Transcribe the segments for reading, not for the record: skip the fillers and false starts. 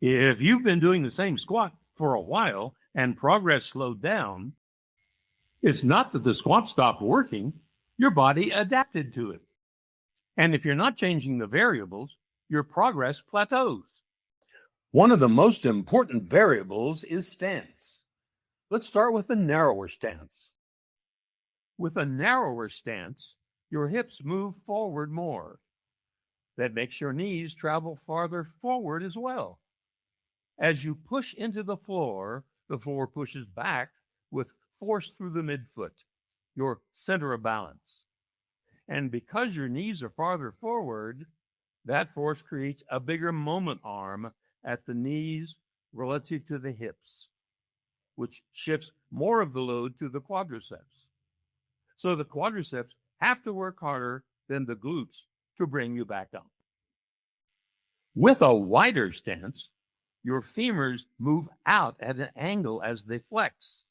If you've been doing the same squat for a while and progress slowed down, it's not that the squat stopped working, your body adapted to it. And if you're not changing the variables, your progress plateaus. One of the most important variables is stance. Let's start with the narrower stance. With a narrower stance, your hips move forward more. That makes your knees travel farther forward as well. As you push into the floor pushes back with force through the midfoot, your center of balance. And because your knees are farther forward, that force creates a bigger moment arm at the knees relative to the hips, which shifts more of the load to the quadriceps. So the quadriceps have to work harder than the glutes to bring you back up. With a wider stance, your femurs move out at an angle as they flex.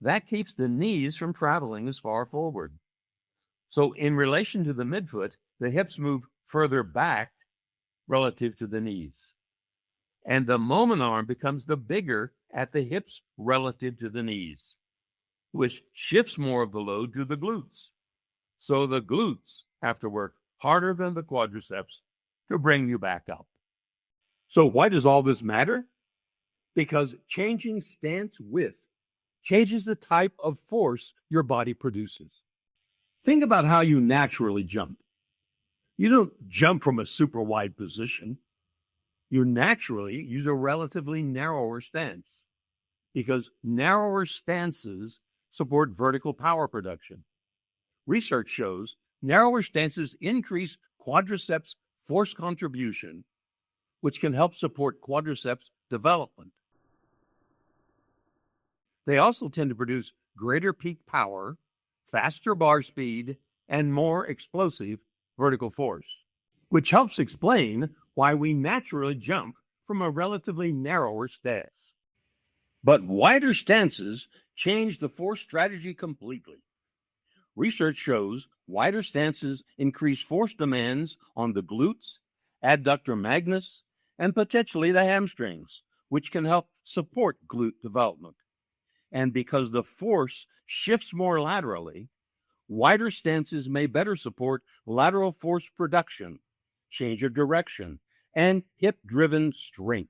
That keeps the knees from traveling as far forward. So in relation to the midfoot, the hips move further back relative to the knees. And the moment arm becomes the bigger at the hips relative to the knees, which shifts more of the load to the glutes. So the glutes have to work harder than the quadriceps to bring you back up. So why does all this matter? Because changing stance width changes the type of force your body produces. Think about how you naturally jump. You don't jump from a super wide position. You naturally use a relatively narrower stance because narrower stances support vertical power production. Research shows narrower stances increase quadriceps force contribution, which can help support quadriceps development. They also tend to produce greater peak power, faster bar speed, and more explosive vertical force, which helps explain why we naturally jump from a relatively narrower stance. But wider stances change the force strategy completely. Research shows wider stances increase force demands on the glutes, adductor magnus, and potentially the hamstrings, which can help support glute development. And because the force shifts more laterally, wider stances may better support lateral force production, change of direction, and hip-driven strength.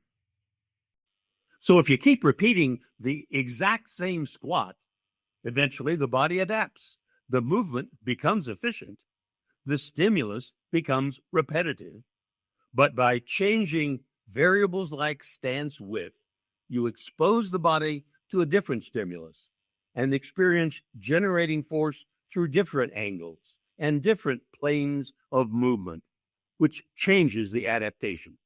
So if you keep repeating the exact same squat, eventually the body adapts. The movement becomes efficient. The stimulus becomes repetitive. But by changing variables like stance width, you expose the body to a different stimulus and experience generating force through different angles and different planes of movement, which changes the adaptation.